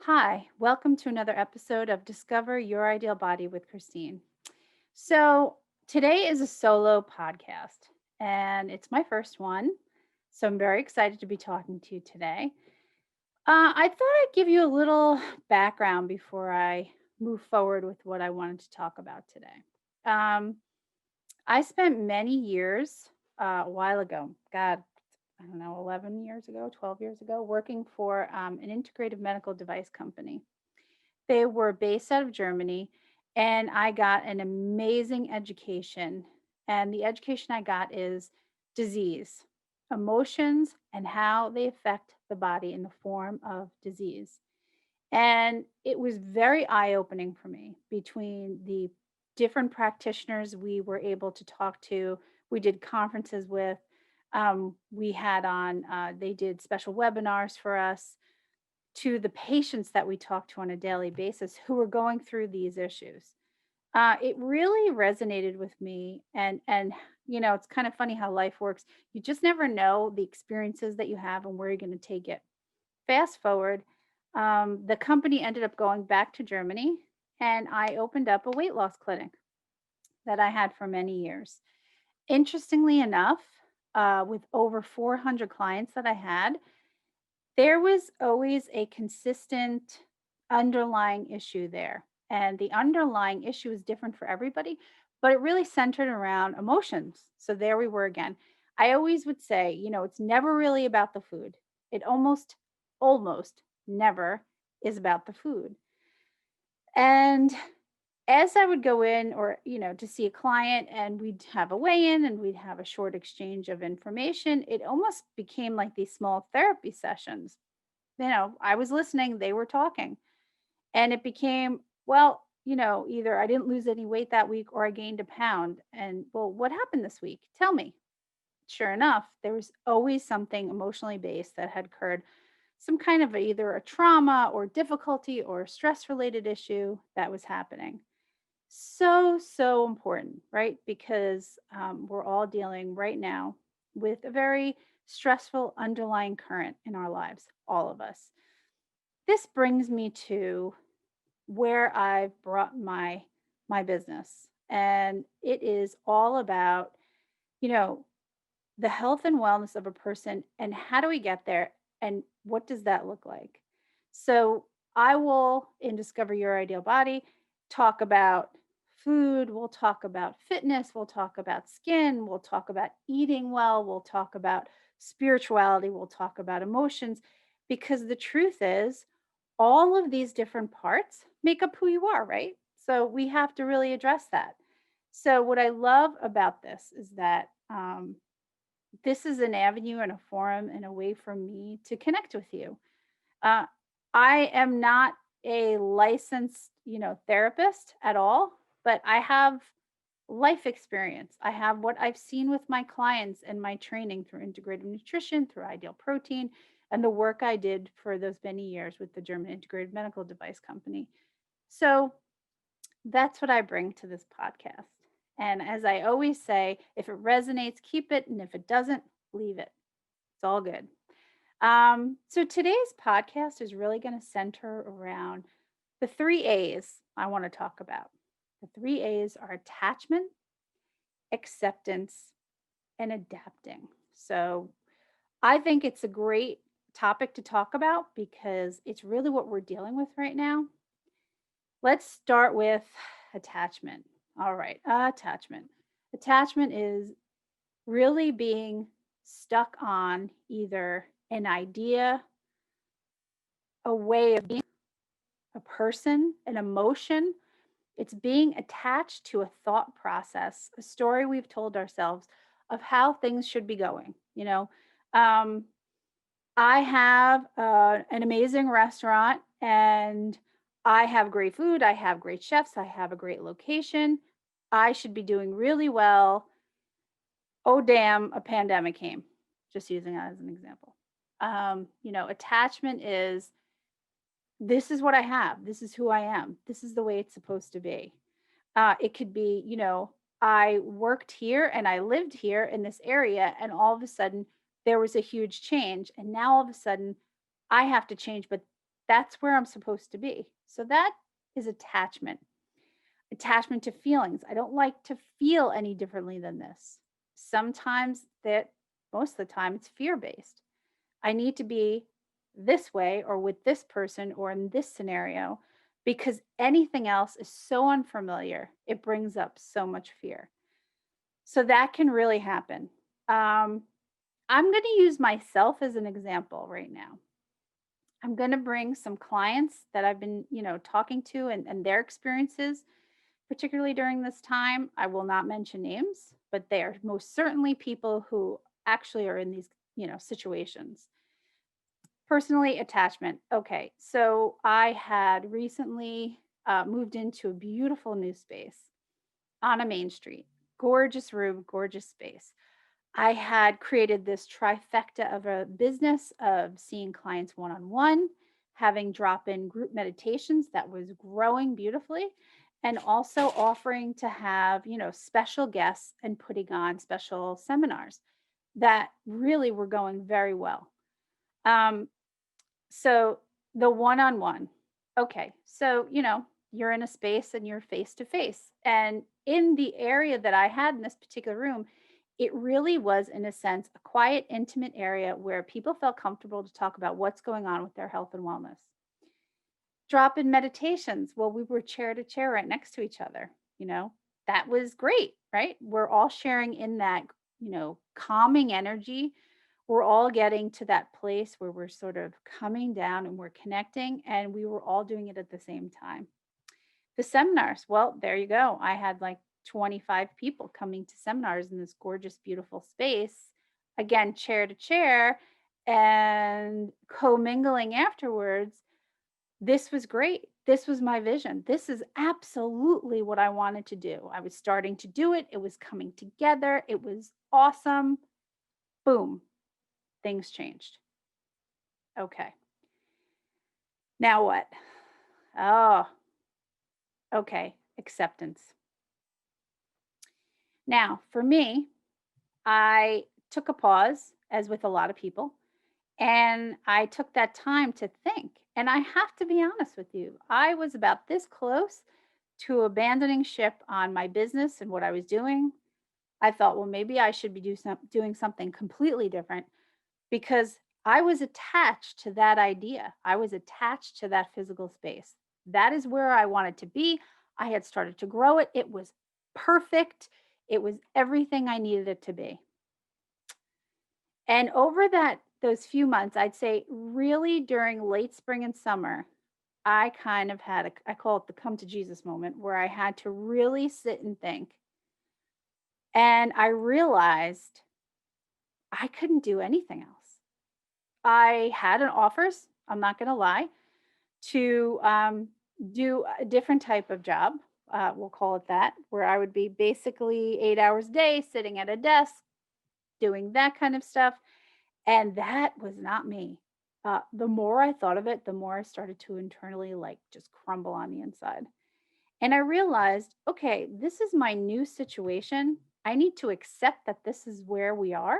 Hi, welcome to another episode of Discover Your Ideal Body with Christine. So, today is a solo podcast and it's my first one. So, I'm very excited to be talking to you today. I thought I'd give you a little background before I move forward with what I wanted to talk about today. Um, I spent many years a while ago, God, I don't know, 11 years ago, 12 years ago, working for an integrative medical device company. They were based out of Germany, and I got an amazing education. And the education I got is disease, emotions, and how they affect the body in the form of disease. And it was very eye opening for me between the different practitioners we were able to talk to. We did conferences with, we had on, they did special webinars for us to the patients that we talk to on a daily basis who are going through these issues. It really resonated with me, and it's kind of funny how life works. You just never know the experiences that you have and where you're going to take it. Fast forward, the company ended up going back to Germany, and I opened up a weight loss clinic that I had for many years. Interestingly enough, with over 400 clients that I had, there was always a consistent underlying issue there, and the underlying issue is different for everybody, but it really centered around emotions. So there we were again. I always would say, it's never really about the food. It almost never is about the food. And as I would go in or, to see a client and we'd have a weigh in and we'd have a short exchange of information, it almost became like these small therapy sessions. I was listening, they were talking. And it became, well, either I didn't lose any weight that week or I gained a pound. And well, what happened this week? Tell me. Sure enough, there was always something emotionally based that had occurred, some kind of either a trauma or difficulty or stress related issue that was happening. So, so important, right? Because we're all dealing right now with a very stressful underlying current in our lives, all of us. This brings me to where I've brought my business. And it is all about, you know, the health and wellness of a person and how do we get there and what does that look like? So, I will in Discover Your Ideal Body talk about food, we'll talk about fitness, we'll talk about skin, we'll talk about eating well, we'll talk about spirituality, we'll talk about emotions because the truth is all of these different parts make up who you are, right? So we have to really address that. So, what I love about this is that this is an avenue and a forum and a way for me to connect with you. Uh, I am not a licensed, therapist at all, but I have life experience. I have what I've seen with my clients and my training through integrative nutrition, through ideal protein, and the work I did for those many years with the German integrated medical device company. So that's what I bring to this podcast. And as I always say, if it resonates, keep it. And if it doesn't, leave it. It's all good. So today's podcast is really going to center around the three A's I want to talk about. The three A's are attachment, acceptance, and adapting. So I think it's a great topic to talk about because it's really what we're dealing with right now. Let's start with attachment. All right, attachment. Attachment is really being stuck on either an idea, a way of being, a person, an emotion. It's being attached to a thought process, a story we've told ourselves of how things should be going. Um, I have an amazing restaurant and I have great food. I have great chefs. I have a great location. I should be doing really well. Oh, damn, a pandemic came. Just using that as an example. Attachment is this is what I have. This is who I am. This is the way it's supposed to be. It could be, I worked here and I lived here in this area, and all of a sudden there was a huge change. And now all of a sudden I have to change, but That's where I'm supposed to be. So that is attachment. Attachment to feelings. I don't like to feel any differently than this. Sometimes that, most of the time, it's fear based. I need to be this way or with this person or in this scenario because anything else is so unfamiliar. It brings up so much fear. So that can really happen. Um, I'm going to use myself as an example right now. I'm going to bring some clients that I've been, talking to and their experiences, particularly during this time. I will not mention names, but they are most certainly people who actually are in these, situations. Personally, attachment. Okay, so I had recently moved into a beautiful new space on a main street. Gorgeous room, gorgeous space. I had created this trifecta of a business of seeing clients one on one, having drop in group meditations that was growing beautifully, and also offering to have, special guests and putting on special seminars that really were going very well. Um, so the one on one. Okay. So, you're in a space and you're face to face. And in the area that I had in this particular room, it really was, in a sense, a quiet, intimate area where people felt comfortable to talk about what's going on with their health and wellness. Drop in meditations. Well, we were chair to chair right next to each other. You know, that was great, right? We're all sharing in that, calming energy. We're all getting to that place where we're sort of coming down and we're connecting, and we were all doing it at the same time. The seminars, well, there you go. I had like 25 people coming to seminars in this gorgeous, beautiful space, again, chair to chair, and co-mingling afterwards. This was great. This was my vision. This is absolutely what I wanted to do. I was starting to do it. It was coming together. It was awesome. Boom, things changed. Okay. Now what? Oh, okay. Acceptance. Now, for me, I took a pause, as with a lot of people, and I took that time to think. And I have to be honest with you, I was about this close to abandoning ship on my business and what I was doing. I thought, well, maybe I should be doing something completely different because I was attached to that idea. I was attached to that physical space. That is where I wanted to be. I had started to grow it. It was perfect. It was everything I needed it to be. And over those few months, I'd say really during late spring and summer, I kind of had I call it the come to Jesus moment where I had to really sit and think. And I realized I couldn't do anything else. I had an offers, I'm not going to lie, to do a different type of job. We'll call it that, where I would be basically 8 hours a day sitting at a desk doing that kind of stuff. And that was not me. The more I thought of it, the more I started to internally like just crumble on the inside. And I realized, okay, this is my new situation. I need to accept that this is where we are.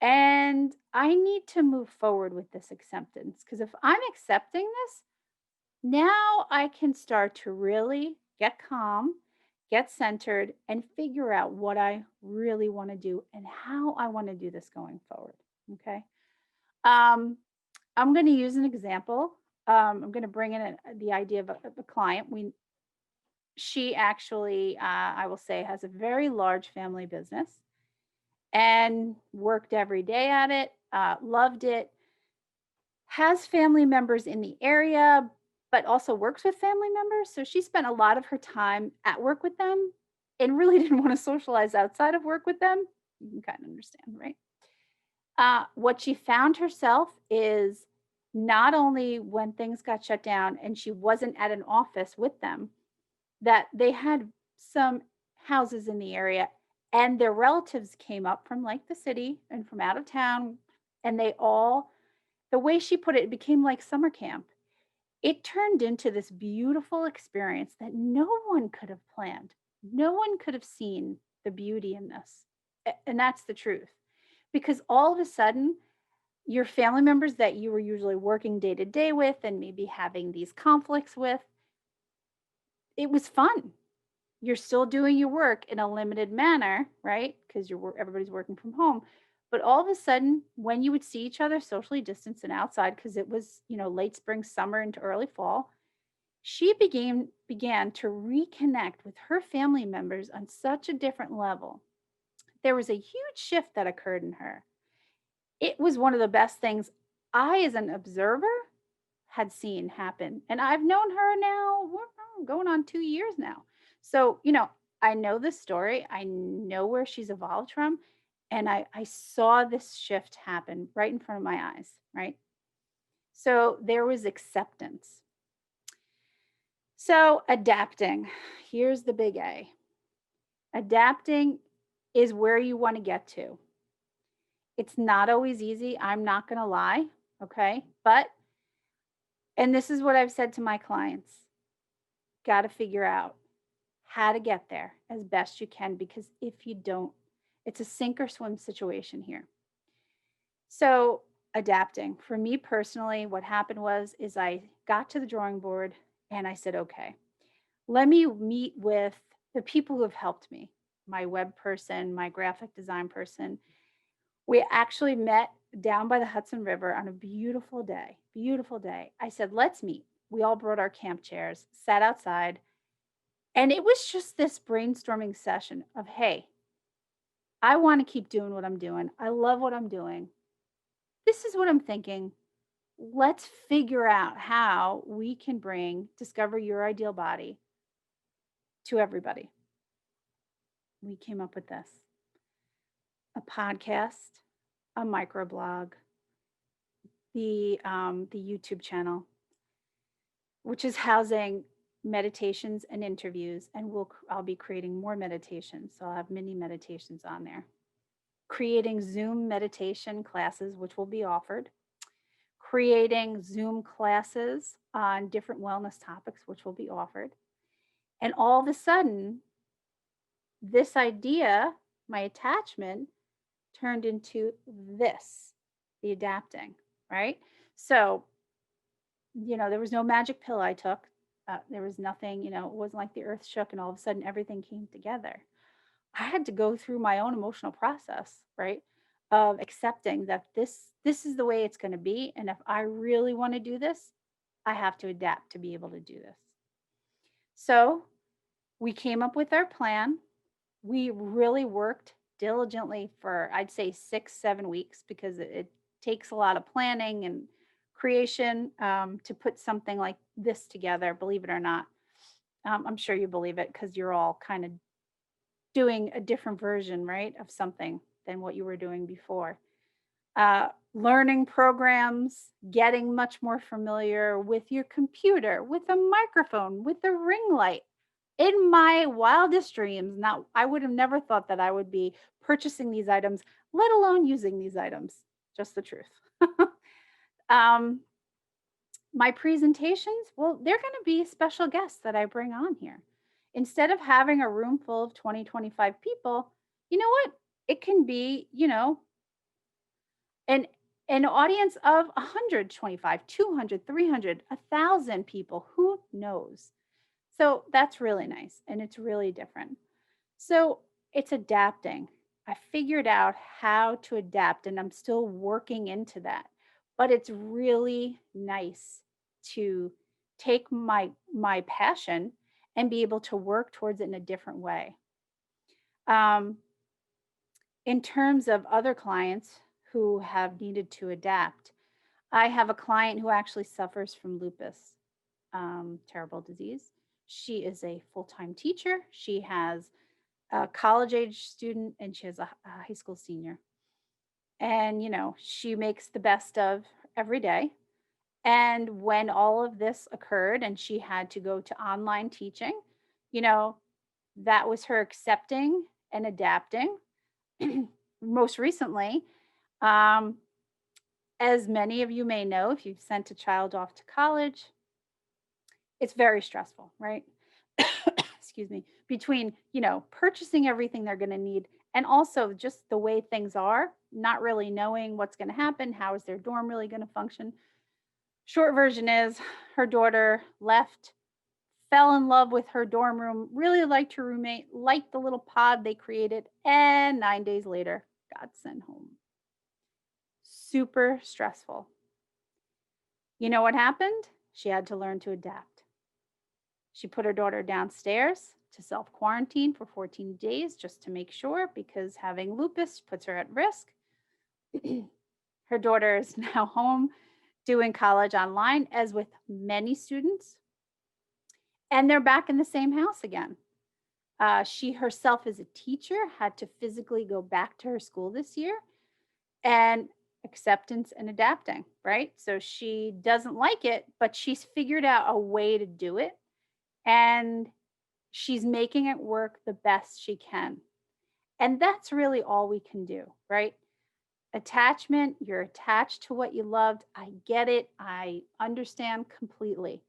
And I need to move forward with this acceptance because if I'm accepting this, now I can start to really get calm, get centered, and figure out what I really want to do and how I want to do this going forward. Okay. Um, I'm going to use an example. I'm going to bring in the idea of a client. She actually, I will say, has a very large family business and worked every day at it, loved it, has family members in the area, but also works with family members. So she spent a lot of her time at work with them and really didn't want to socialize outside of work with them. You can kind of understand, right? What she found herself is not only when things got shut down and she wasn't at an office with them, that they had some houses in the area and their relatives came up from like the city and from out of town. And they all, the way she put it, it became like summer camp. It turned into this beautiful experience that no one could have planned. No one could have seen the beauty in this. And that's the truth. Because all of a sudden, your family members that you were usually working day to day with and maybe having these conflicts with, it was fun. You're still doing your work in a limited manner, right? Because everybody's working from home. But all of a sudden, when you would see each other socially distanced and outside, because it was, late spring, summer into early fall, she began to reconnect with her family members on such a different level. There was a huge shift that occurred in her. It was one of the best things I, as an observer, had seen happen. And I've known her now, we're going on 2 years now. So, I know this story. I know where she's evolved from. And I saw this shift happen right in front of my eyes, right? So there was acceptance. So adapting, here's the big A. Adapting is where you want to get to. It's not always easy. I'm not going to lie. Okay. And this is what I've said to my clients, got to figure out how to get there as best you can, because if you don't, it's a sink or swim situation here. So, adapting. For me personally, what happened is I got to the drawing board and I said, okay, let me meet with the people who have helped me, my web person, my graphic design person. We actually met down by the Hudson River on a beautiful day. Beautiful day. I said, let's meet. We all brought our camp chairs, sat outside, and it was just this brainstorming session of, hey, I want to keep doing what I'm doing. I love what I'm doing. This is what I'm thinking. Let's figure out how we can bring Discover Your Ideal Body to everybody. We came up with this: a podcast, a microblog, the YouTube channel, which is housing meditations and interviews, and I'll be creating more meditations. So I'll have mini meditations on there. Creating Zoom meditation classes, which will be offered. Creating Zoom classes on different wellness topics, which will be offered. And all of a sudden, this idea, my attachment, turned into this, the adapting, right? So, there was no magic pill I took. There was nothing, it wasn't like the earth shook and all of a sudden everything came together. I had to go through my own emotional process, right? Of accepting that this is the way it's going to be, and if I really want to do this, I have to adapt to be able to do this. So, we came up with our plan. We really worked diligently for, I'd say, 6-7 weeks, because it takes a lot of planning and creation to put something like this together, believe it or not. I'm sure you believe it because you're all kind of doing a different version, right, of something than what you were doing before. Learning programs, getting much more familiar with your computer, with a microphone, with a ring light. In my wildest dreams, now I would have never thought that I would be purchasing these items, let alone using these items. Just the truth. um, my presentations, well, they're going to be special guests that I bring on here. Instead of having a room full of 20, 25 people, you know what? It can be, an an audience of 125, 200, 300, 1,000 people. Who knows? So that's really nice and it's really different. So it's adapting. I figured out how to adapt and I'm still working into that. But it's really nice to take my passion and be able to work towards it in a different way. Um, in terms of other clients who have needed to adapt, I have a client who actually suffers from lupus, terrible disease. She is a full time teacher. She has a college age student and she has a high school senior. And, she makes the best of every day. And when all of this occurred and she had to go to online teaching, you know, that was her accepting and adapting. Most recently, um, as many of you may know, if you've sent a child off to college, it's very stressful, right? Excuse me. Between, purchasing everything they're going to need and also just the way things are. not really knowing what's going to happen. How is their dorm really going to function? Short version is her daughter left, fell in love with her dorm room, really liked her roommate, liked the little pod they created, and 9 days later got sent home. Super stressful. You know what happened? She had to learn to adapt. She put her daughter downstairs to self quarantine for 14 days just to make sure, because having lupus puts her at risk. Her daughter is now home doing college online, as with many students, and they're back in the same house again. She herself, as a teacher, had to physically go back to her school this year, and acceptance and adapting, right? So she doesn't like it, but she's figured out a way to do it, and she's making it work the best she can. And that's really all we can do, right? Attachment, you're attached to what you loved. I get it. I understand completely.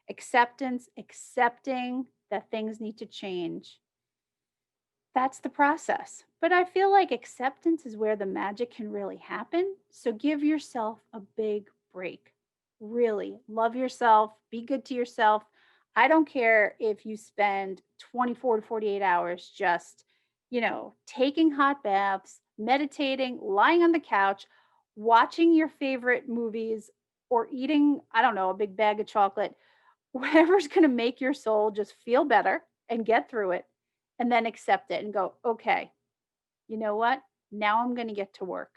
Acceptance, accepting that things need to change. That's the process. But I feel like acceptance is where the magic can really happen. So give yourself a big break. Really love yourself, be good to yourself. I don't care if you spend 24 to 48 hours just, taking hot baths, meditating, lying on the couch, watching your favorite movies, or eating, I don't know, a big bag of chocolate. Whatever's going to make your soul just feel better and get through it, and then accept it and go, okay, you know what? Now I'm going to get to work.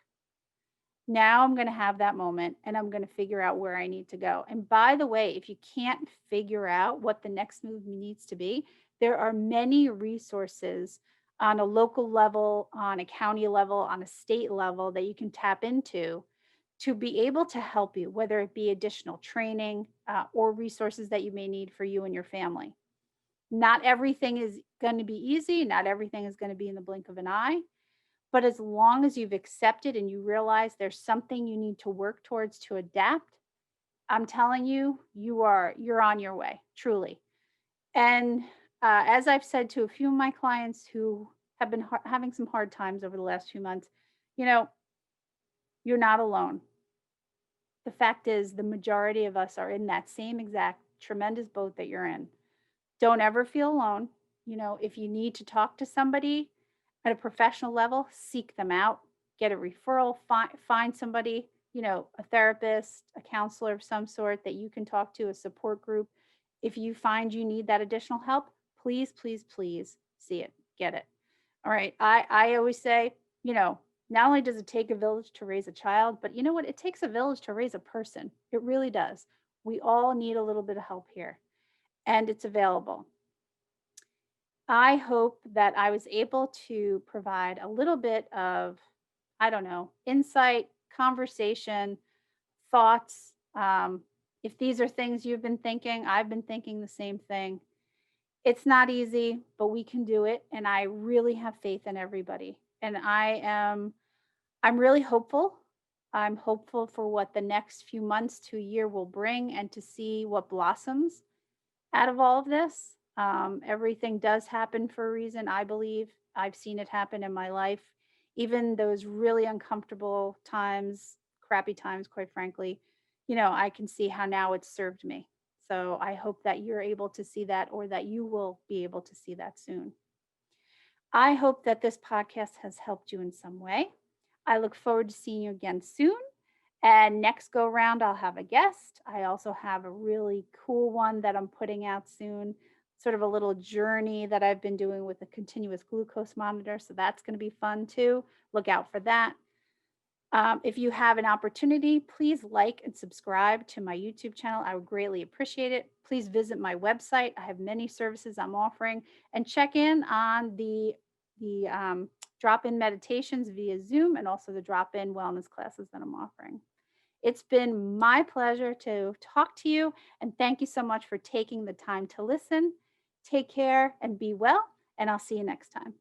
Now I'm going to have that moment and I'm going to figure out where I need to go. And by the way, if you can't figure out what the next move needs to be, there are many resources on a local level, on a county level, on a state level that you can tap into to be able to help you, whether it be additional training or resources that you may need for you and your family. Not everything is going to be easy. Not everything is going to be in the blink of an eye. But as long as you've accepted and you realize there's something you need to work towards to adapt, I'm telling you, you're on your way, truly. And as I've said to a few of my clients who have been having some hard times over the last few months, you know, you're not alone. The fact is, the majority of us are in that same exact tremendous boat that you're in. Don't ever feel alone. If you need to talk to somebody at a professional level, seek them out, get a referral, find somebody, a therapist, a counselor of some sort that you can talk to, a support group. If you find you need that additional help, please, please, please see it, get it. All right. I always say, not only does it take a village to raise a child, but you know what? It takes a village to raise a person. It really does. We all need a little bit of help here, and it's available. I hope that I was able to provide a little bit of, I don't know, insight, conversation, thoughts. If these are things you've been thinking, I've been thinking the same thing. It's not easy, but we can do it. And I really have faith in everybody. And I'm really hopeful. I'm hopeful for what the next few months to a year will bring, and to see what blossoms out of all of this. Everything does happen for a reason, I believe. I've seen it happen in my life. Even those really uncomfortable times, crappy times, quite frankly, I can see how now it's served me. So I hope that you're able to see that, or that you will be able to see that soon. I hope that this podcast has helped you in some way. I look forward to seeing you again soon. And next go round, I'll have a guest. I also have a really cool one that I'm putting out soon, sort of a little journey that I've been doing with a continuous glucose monitor. So that's going to be fun too. Look out for that. If you have an opportunity, please like and subscribe to my YouTube channel. I would greatly appreciate it. Please visit my website. I have many services I'm offering, and check in on the drop-in meditations via Zoom, and also the drop-in wellness classes that I'm offering. It's been my pleasure to talk to you, and thank you so much for taking the time to listen. Take care and be well, and I'll see you next time.